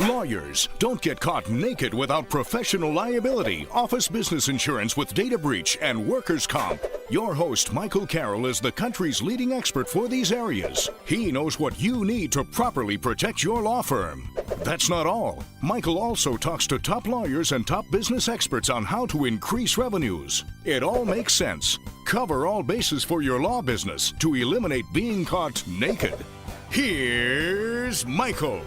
Lawyers, don't get caught naked without professional liability, office business insurance with data breach, and workers' comp. Your host, Michael Carroll, is the country's leading expert for these areas. He knows what you need to properly protect your law firm. That's not all. Michael also talks to top lawyers and top business experts on how to increase revenues. It all makes sense. Cover all bases for your law business to eliminate being caught naked. Here's Michael.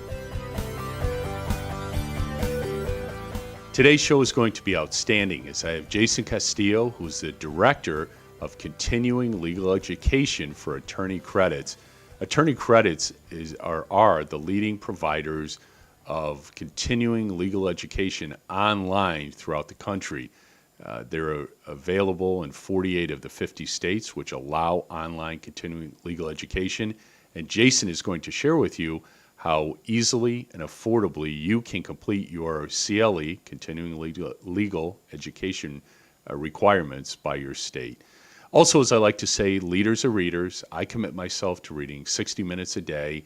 Today's show is going to be outstanding as I have Jason Castillo, who's the Director of Continuing Legal Education for Attorney Credits. Attorney Credits are the leading providers of continuing legal education online throughout the country. They're available in 48 of the 50 states, which allow online continuing legal education. And Jason is going to share with you how easily and affordably you can complete your CLE, continuing legal education requirements by your state. Also, as I like to say, leaders are readers. I commit myself to reading 60 minutes a day.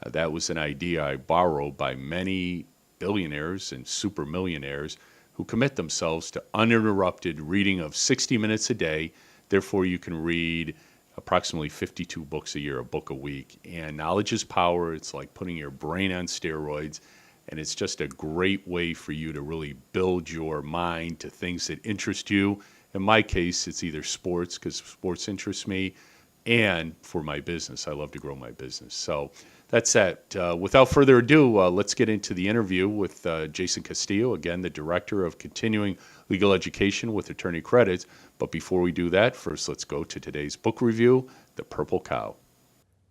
That was an idea I borrowed by many billionaires and super millionaires who commit themselves to uninterrupted reading of 60 minutes a day. Therefore, you can read approximately 52 books a year, a book a week. And knowledge is power. It's like putting your brain on steroids. And it's just a great way for you to really build your mind to things that interest you. In my case, it's either sports, because sports interests me, and for my business. I love to grow my business. So that's that. Without further ado, let's get into the interview with Jason Castillo, again, the Director of Continuing Legal Education with Attorney Credits. But before we do that, first let's go to today's book review, The Purple Cow.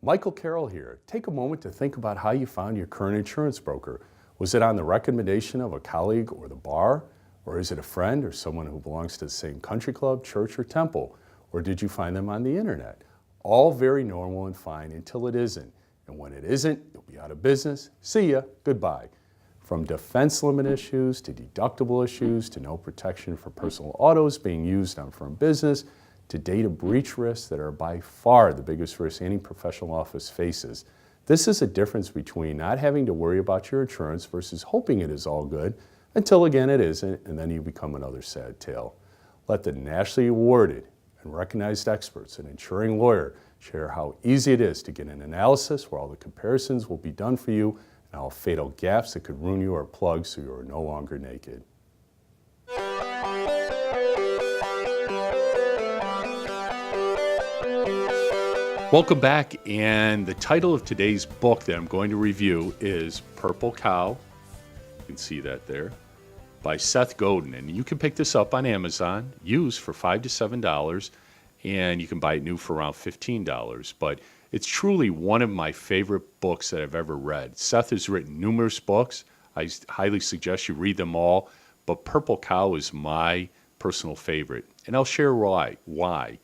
Michael Carroll here. Take a moment to think about how you found your current insurance broker. Was it on the recommendation of a colleague or the bar? Or is it a friend or someone who belongs to the same country club, church, or temple? Or did you find them on the internet? All very normal and fine until it isn't. And when it isn't, you'll be out of business. See ya. Goodbye. From defense limit issues to deductible issues to no protection for personal autos being used on firm business to data breach risks that are by far the biggest risk any professional office faces. This is a difference between not having to worry about your insurance versus hoping it is all good until again it isn't, and then you become another sad tale. Let the nationally awarded and recognized experts and insuring lawyer share how easy it is to get an analysis where all the comparisons will be done for you and all fatal gaps that could ruin you are plugged so you are no longer naked. Welcome back, and the title of today's book that I'm going to review is Purple Cow. You can see that there, by Seth Godin. And you can pick this up on Amazon, used for $5 to $7, and you can buy it new for around $15. But it's truly one of my favorite books that I've ever read. Seth has written numerous books. I highly suggest you read them all, but Purple Cow is my personal favorite, and I'll share why.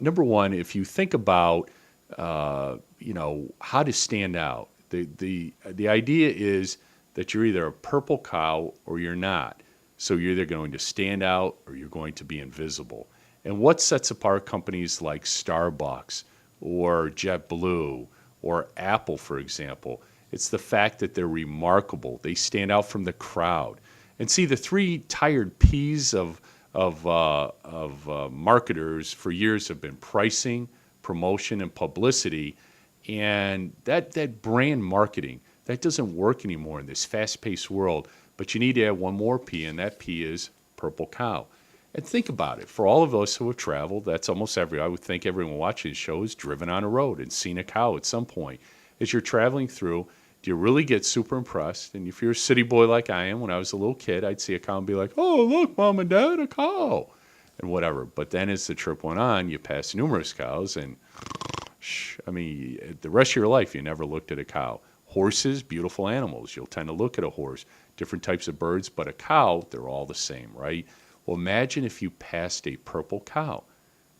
Number one, if you think about how to stand out, the idea is that you're either a purple cow or you're not. So you're either going to stand out or you're going to be invisible. And what sets apart companies like Starbucks or JetBlue or Apple, for example, it's the fact that they're remarkable. They stand out from the crowd. And see, the three tired P's of marketers for years have been pricing, promotion, and publicity. And that brand marketing, that doesn't work anymore in this fast-paced world. But you need to add one more P, and that P is Purple Cow. And think about it. For all of us who have traveled, that's almost I would think everyone watching the show has driven on a road and seen a cow at some point. As you're traveling through, do you really get super impressed? And if you're a city boy like I am, when I was a little kid, I'd see a cow and be like, oh, look, Mom and Dad, a cow, and whatever. But then as the trip went on, you passed numerous cows, and the rest of your life, you never looked at a cow. Horses, beautiful animals. You'll tend to look at a horse. Different types of birds, but a cow, they're all the same, right? Well, imagine if you passed a purple cow.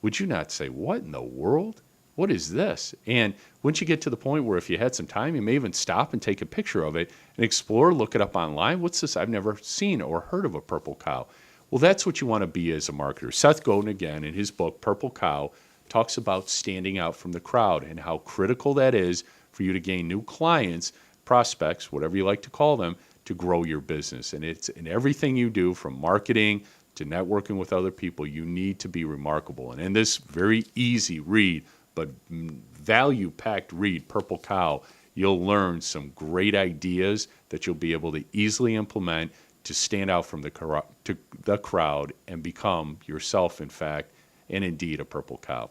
Would you not say, what in the world? What is this? And once you get to the point where if you had some time, you may even stop and take a picture of it and explore, look it up online. What's this? I've never seen or heard of a purple cow. Well, that's what you want to be as a marketer. Seth Godin, again, in his book, Purple Cow, talks about standing out from the crowd and how critical that is for you to gain new clients, prospects, whatever you like to call them, to grow your business. And it's in everything you do, from marketing to networking with other people, you need to be remarkable. And in this very easy read, but value-packed read, Purple Cow, you'll learn some great ideas that you'll be able to easily implement to stand out from the crowd and become yourself, in fact, and indeed a Purple Cow.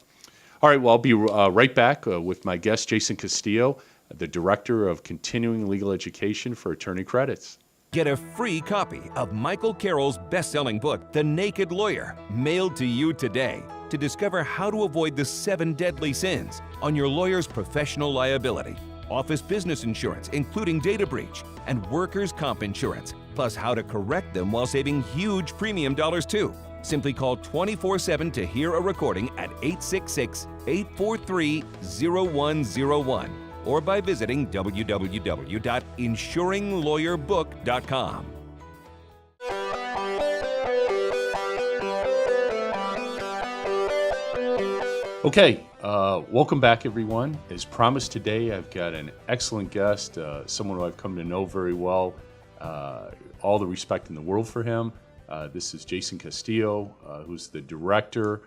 All right, well, I'll be right back with my guest, Jason Castillo, the Director of Continuing Legal Education for Attorney Credits. Get a free copy of Michael Carroll's best-selling book, The Naked Lawyer, mailed to you today to discover how to avoid the 7 deadly sins on your lawyer's professional liability, office business insurance, including data breach, and workers' comp insurance, plus how to correct them while saving huge premium dollars too. Simply call 24/7 to hear a recording at 866-843-0101 or by visiting www.insuringlawyerbook.com. Okay, welcome back, everyone. As promised today, I've got an excellent guest, someone who I've come to know very well, all the respect in the world for him. This is Jason Castillo, who's the Director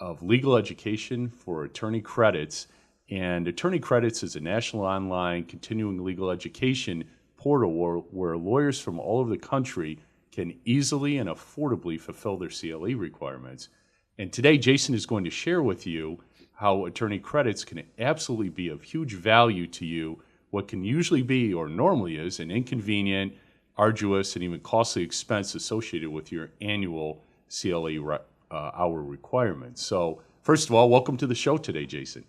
of Legal Education for Attorney Credits. And Attorney Credits is a national online continuing legal education portal where lawyers from all over the country can easily and affordably fulfill their CLE requirements. And today, Jason is going to share with you how Attorney Credits can absolutely be of huge value to you, what can usually be, or normally is, an inconvenient, arduous, and even costly expense associated with your annual CLE hour requirements. So, first of all, welcome to the show today, Jason.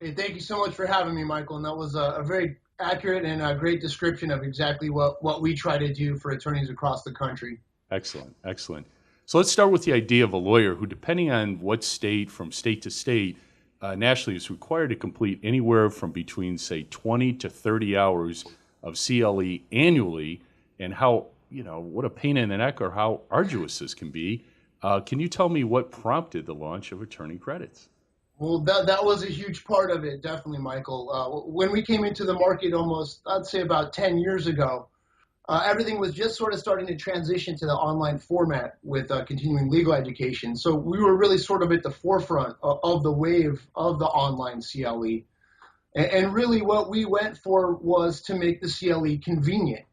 Hey, thank you so much for having me, Michael. And that was a very accurate and a great description of exactly what we try to do for attorneys across the country. Excellent, excellent. So let's start with the idea of a lawyer who, depending on what state, from state to state, nationally is required to complete anywhere from between, say, 20 to 30 hours of CLE annually, and how, what a pain in the neck or how arduous this can be. Can you tell me what prompted the launch of Attorney Credits? Well, that was a huge part of it, definitely, Michael. When we came into the market almost, I'd say about 10 years ago, everything was just sort of starting to transition to the online format with continuing legal education. So we were really sort of at the forefront of the wave of the online CLE. And really what we went for was to make the CLE convenient.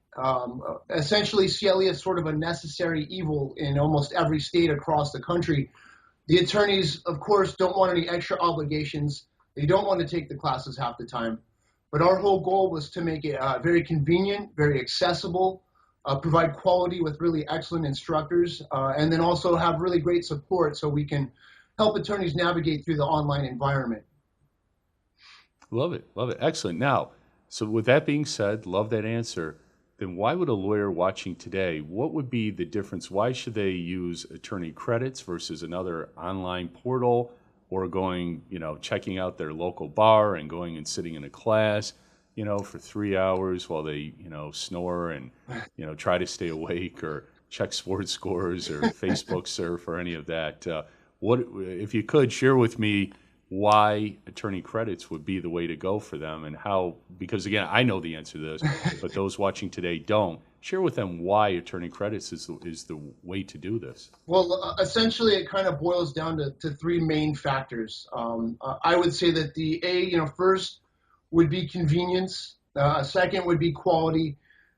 Essentially, CLE is sort of a necessary evil in almost every state across the country. The attorneys, of course, don't want any extra obligations. They don't want to take the classes half the time. But our whole goal was to make it very convenient, very accessible, provide quality with really excellent instructors, and then also have really great support so we can help attorneys navigate through the online environment. Love it. Love it. Excellent. Now, so with that being said, love that answer. Then why would a lawyer watching today, what would be the difference? Why should they use Attorney Credits versus another online portal, or going, checking out their local bar and going and sitting in a class, for 3 hours while they, snore and, try to stay awake or check sports scores or Facebook surf or any of that? What, if you could, share with me why Attorney Credits would be the way to go for them, and how, because again, I know the answer to this, but those watching today don't. Share with them why Attorney Credits is the way to do this. Well, essentially, it kind of boils down to 3 main factors. I would say that first would be convenience, second would be quality,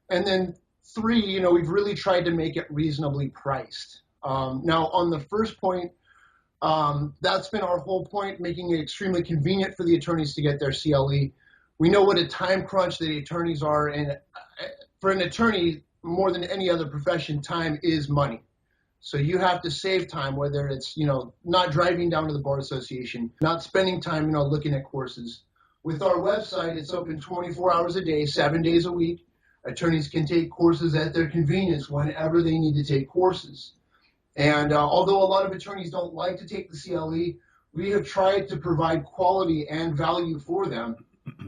and then 3, we've really tried to make it reasonably priced. Now, on the first point, that's been our whole point, making it extremely convenient for the attorneys to get their CLE. We know what a time crunch the attorneys are, and for an attorney, more than any other profession, time is money. So you have to save time, whether it's, not driving down to the Bar Association, not spending time, looking at courses. With our website, it's open 24 hours a day, 7 days a week. Attorneys can take courses at their convenience whenever they need to take courses. And although a lot of attorneys don't like to take the CLE, we have tried to provide quality and value for them.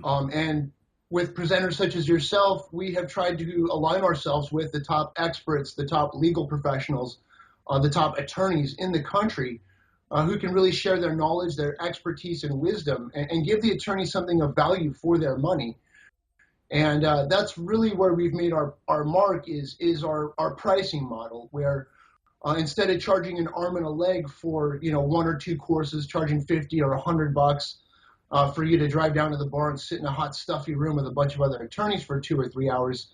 And with presenters such as yourself, we have tried to align ourselves with the top experts, the top legal professionals, the top attorneys in the country who can really share their knowledge, their expertise, and wisdom, and give the attorney something of value for their money. And that's really where we've made our mark is our pricing model, where instead of charging an arm and a leg for one or two courses, charging 50 or $100 for you to drive down to the bar and sit in a hot, stuffy room with a bunch of other attorneys for 2 or 3 hours,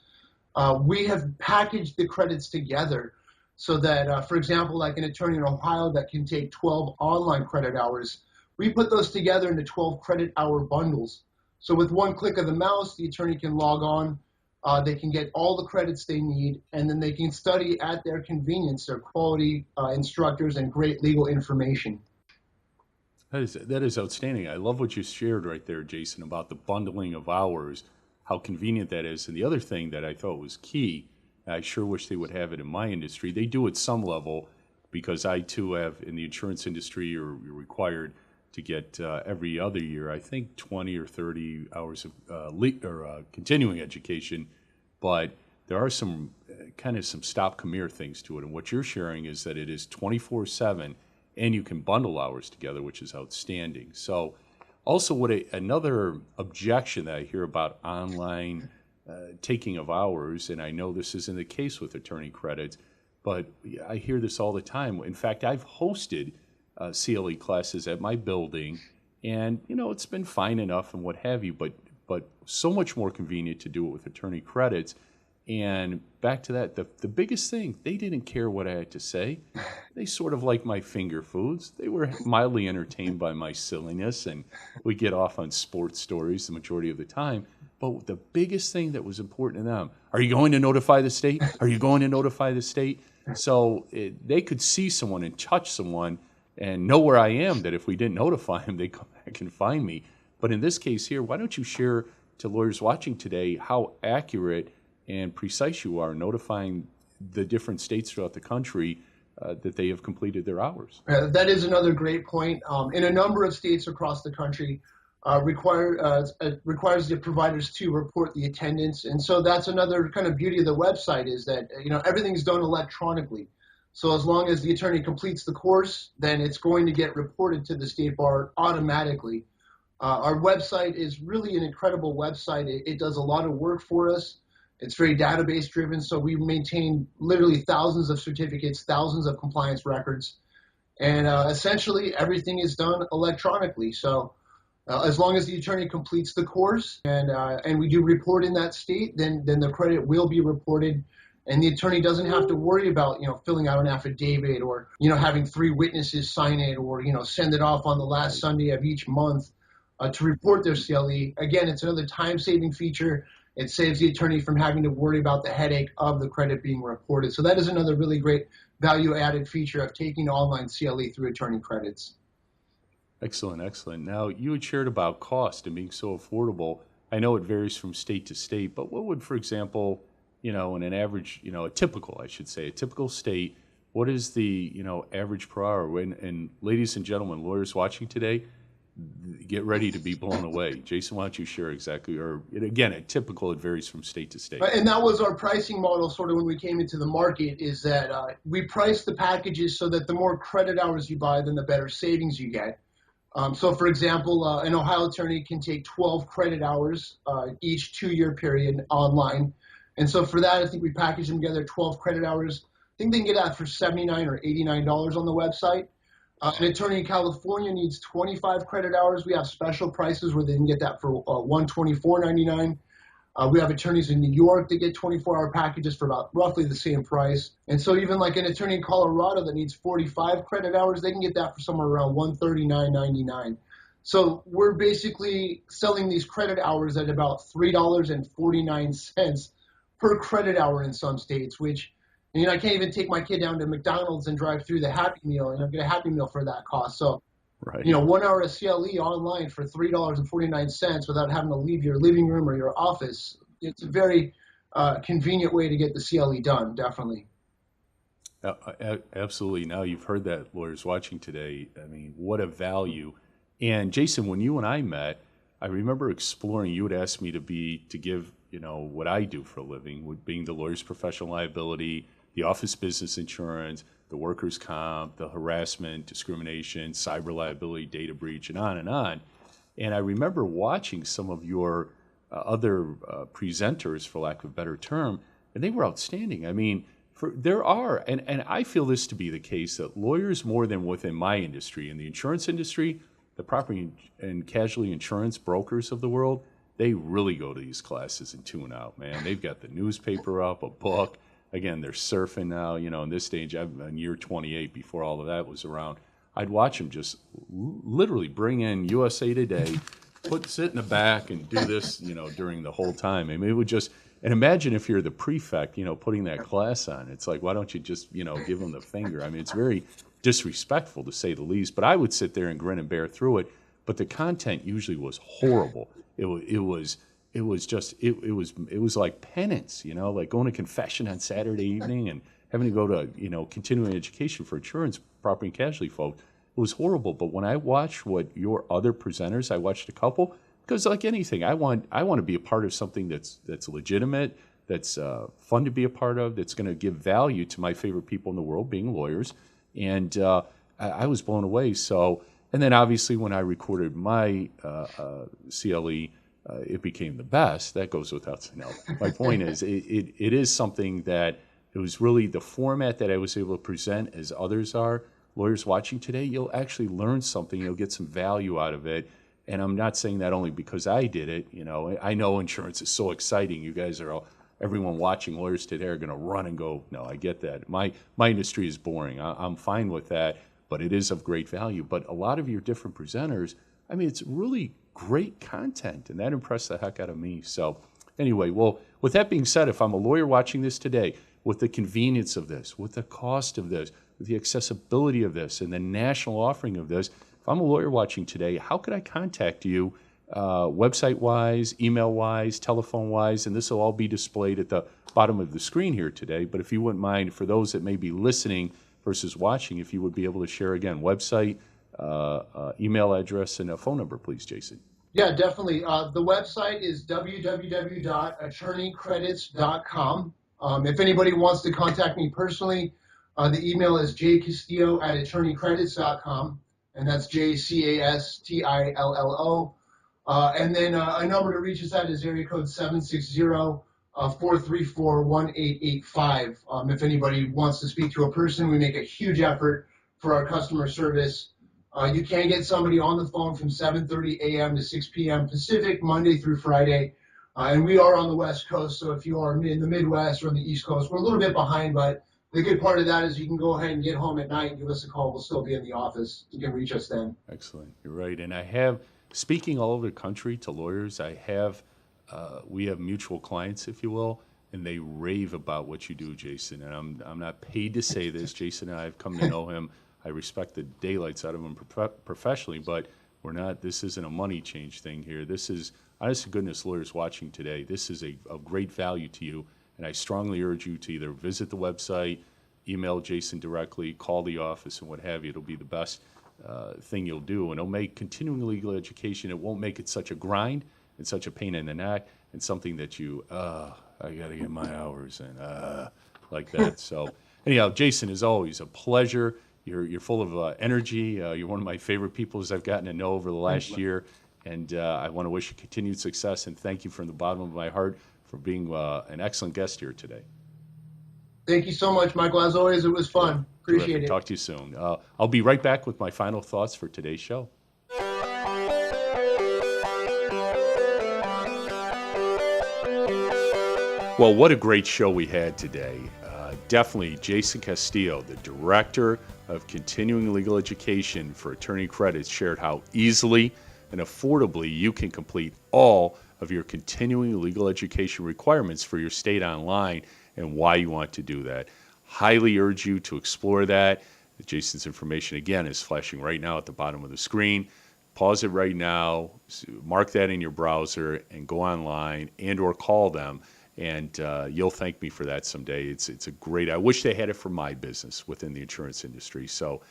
we have packaged the credits together so that, for example, like an attorney in Ohio that can take 12 online credit hours, we put those together into 12 credit hour bundles. So with one click of the mouse, the attorney can log on, they can get all the credits they need, and then they can study at their convenience, their quality instructors and great legal information. That is outstanding. I love what you shared right there, Jason, about the bundling of hours, how convenient that is. And the other thing that I thought was key, and I sure wish they would have it in my industry, they do at some level, because I too have, in the insurance industry, you're required to get every other year, I think 20 or 30 hours of continuing education, but there are some some stop, come here things to it. And what you're sharing is that it is 24/7, and you can bundle hours together, which is outstanding. So also another objection that I hear about online taking of hours, and I know this isn't the case with attorney credits, but I hear this all the time. In fact, I've hosted CLE classes at my building, and it's been fine enough and what have you, but so much more convenient to do it with attorney credits. And back to that, the biggest thing, they didn't care what I had to say. They sort of like my finger foods. They were mildly entertained by my silliness, and we get off on sports stories the majority of the time. But the biggest thing that was important to them, are you going to notify the state? Are you going to notify the state? So they could see someone and touch someone and know where I am, that if we didn't notify them, they come back and find me. But in this case here, why don't you share to lawyers watching today how accurate and precise you are notifying the different states throughout the country that they have completed their hours? That is another great point. In a number of states across the country, requires the providers to report the attendance, and so that's another kind of beauty of the website is that everything's done electronically. So as long as the attorney completes the course, then it's going to get reported to the state bar automatically. Our website is really an incredible website. It does a lot of work for us. It's very database driven, so we maintain literally thousands of certificates, thousands of compliance records, and essentially everything is done electronically. So as long as the attorney completes the course and we do report in that state, then the credit will be reported, and the attorney doesn't have to worry about filling out an affidavit or having 3 witnesses sign it or send it off on the last Sunday of each month to report their CLE. Again, it's another time-saving feature. It saves the attorney from having to worry about the headache of the credit being reported. So that is another really great value-added feature of taking online CLE through attorney credits. Excellent, excellent. Now, you had shared about cost and being so affordable. I know it varies from state to state, but what would, for example, in an average, a typical state, what is the, average per hour? And ladies and gentlemen, lawyers watching today, get ready to be blown away. Jason, why don't you share exactly, or again, it varies from state to state. And that was our pricing model sort of when we came into the market, is that we price the packages so that the more credit hours you buy, then the better savings you get. So for example, an Ohio attorney can take 12 credit hours each 2-year period online. And so for that, I think we package them together, 12 credit hours. I think they can get that for $79 or $89 on the website. An attorney in California needs 25 credit hours. We have special prices where they can get that for $124.99. We have attorneys in New York that get 24-hour packages for about roughly the same price. And so even like an attorney in Colorado that needs 45 credit hours, they can get that for somewhere around $139.99. So we're basically selling these credit hours at about $3.49 per credit hour in some states, which I can't even take my kid down to McDonald's and drive through the Happy Meal and get a Happy Meal for that cost. So, right. 1 hour of CLE online for $3.49 without having to leave your living room or your office. It's a very convenient way to get the CLE done, definitely. Absolutely. Now you've heard that, lawyers watching today. I mean, what a value. And Jason, when you and I met, I remember exploring, you would ask me to give, what I do for a living, being the lawyer's professional liability, the office business insurance, the workers' comp, the harassment, discrimination, cyber liability, data breach, and on and on. And I remember watching some of your presenters, for lack of a better term, and they were outstanding. I mean, there are, and I feel this to be the case, that lawyers more than within my industry, in the insurance industry, the property and casualty insurance brokers of the world, they really go to these classes and tune out, man. They've got the newspaper up, a book. Again, they're surfing now. You know, in this stage, I'm in year 28 before all of that was around. I'd watch them just literally bring in USA Today, sit in the back and do this, you know, during the whole time. I mean, it would just, and imagine if you're the prefect, you know, putting that class on. It's like, why don't you just, you know, give them the finger? I mean, it's very disrespectful to say the least, but I would sit there and grin and bear through it. But the content usually was horrible. It was like penance, you know, like going to confession on Saturday evening and having to go to, you know, continuing education for insurance, property and casualty folks. It was horrible. But when I watched what your other presenters, I watched a couple, because like anything, I want to be a part of something that's legitimate, that's fun to be a part of, that's going to give value to my favorite people in the world, being lawyers. And I was blown away. So, and then obviously when I recorded my CLE, it became the best. That goes without saying. No, my point is, it is something that it was really the format that I was able to present as others are. Lawyers watching today, you'll actually learn something. You'll get some value out of it. And I'm not saying that only because I did it. You know, I know insurance is so exciting. You guys are all, everyone watching lawyers today are going to run and go, no, I get that. My industry is boring. I'm fine with that, but it is of great value. But a lot of your different presenters, I mean, it's really great content, and that impressed the heck out of me. So anyway, well, with that being said, if I'm a lawyer watching this today, with the convenience of this, with the cost of this, with the accessibility of this, and the national offering of this, if I'm a lawyer watching today, how could I contact you website-wise, email-wise, telephone-wise? And this will all be displayed at the bottom of the screen here today. But if you wouldn't mind, for those that may be listening versus watching, if you would be able to share, again, website, email address, and a phone number, please, Jason. Yeah, definitely. The website is www.attorneycredits.com. If anybody wants to contact me personally, the email is jcastillo@attorneycredits.com, and that's JCASTILLO. And then a number to reach us at is area code 760-434-1885. If anybody wants to speak to a person, we make a huge effort for our customer service. You can get somebody on the phone from 7:30 a.m. to 6 p.m. Pacific, Monday through Friday. And we are on the West Coast, so if you are in the Midwest or on the East Coast, we're a little bit behind, but the good part of that is you can go ahead and get home at night and give us a call. We'll still be in the office. You can reach us then. Excellent. You're right. And I have, speaking all over the country to lawyers, we have mutual clients, if you will, and they rave about what you do, Jason. And I'm not paid to say this. Jason and I have come to know him. I respect the daylights out of him professionally, but this isn't a money change thing here. This is, honest to goodness, lawyers watching today, this is of great value to you. And I strongly urge you to either visit the website, email Jason directly, call the office, and what have you. It'll be the best thing you'll do. And it'll make continuing legal education, it won't make it such a grind and such a pain in the neck and something that you, I got to get my hours in, like that. So anyhow, Jason, as always, a pleasure. You're full of energy. You're one of my favorite people as I've gotten to know over the last year. And I want to wish you continued success and thank you from the bottom of my heart for being an excellent guest here today. Thank you so much, Michael. As always, it was fun. Appreciate it. Talk to you soon. I'll be right back with my final thoughts for today's show. Well, what a great show we had today. Definitely Jason Castillo, the Director of Continuing Legal Education for Attorney Credits, shared how easily and affordably you can complete all of your continuing legal education requirements for your state online and why you want to do that. Highly urge you to explore that. Jason's information, again, is flashing right now at the bottom of the screen. Pause it right now, mark that in your browser, and go online and or call them. And you'll thank me for that someday. It's a great, I wish they had it for my business within the insurance industry. So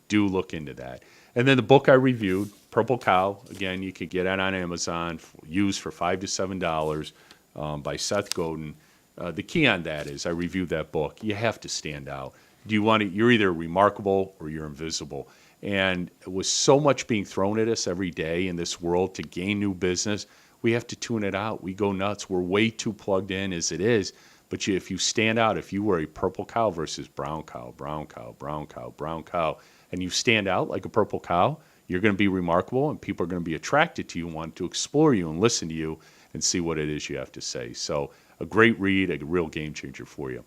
do look into that. And then the book I reviewed, Purple Cow, again, you can get it on Amazon, used for $5 to $7 by Seth Godin. The key on that is I reviewed that book. You have to stand out. You're either remarkable or you're invisible. And with so much being thrown at us every day in this world to gain new business, we have to tune it out. We go nuts. We're way too plugged in as it is. But if you stand out, if you were a purple cow versus brown cow, brown cow, brown cow, brown cow, and you stand out like a purple cow, you're going to be remarkable, and people are going to be attracted to you, want to explore you and listen to you and see what it is you have to say. So a great read, a real game changer for you.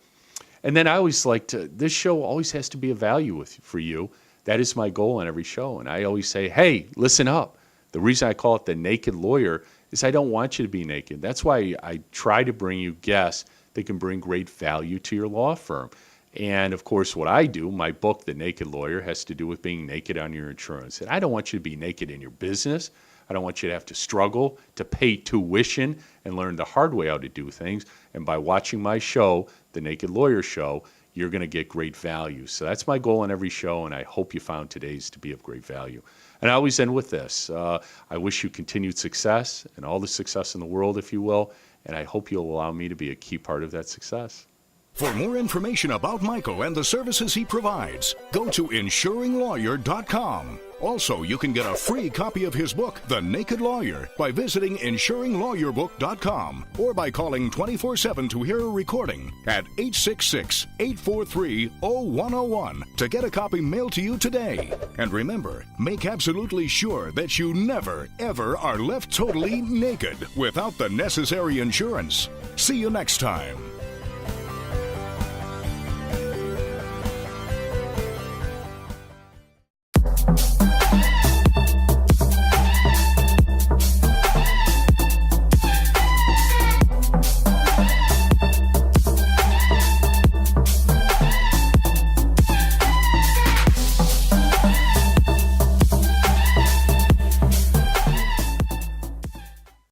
And then I always like to, this show always has to be a value for you. That is my goal on every show. And I always say, hey, listen up. The reason I call it the Naked Lawyer is I don't want you to be naked. That's why I try to bring you guests that can bring great value to your law firm. And of course, what I do, my book, The Naked Lawyer, has to do with being naked on your insurance. And I don't want you to be naked in your business. I don't want you to have to struggle to pay tuition and learn the hard way how to do things. And by watching my show, The Naked Lawyer Show, you're going to get great value. So that's my goal on every show, and I hope you found today's to be of great value. And I always end with this. I wish you continued success and all the success in the world, if you will, and I hope you'll allow me to be a key part of that success. For more information about Michael and the services he provides, go to insuringlawyer.com. Also, you can get a free copy of his book, The Naked Lawyer, by visiting insuringlawyerbook.com or by calling 24/7 to hear a recording at 866-843-0101 to get a copy mailed to you today. And remember, make absolutely sure that you never, ever are left totally naked without the necessary insurance. See you next time.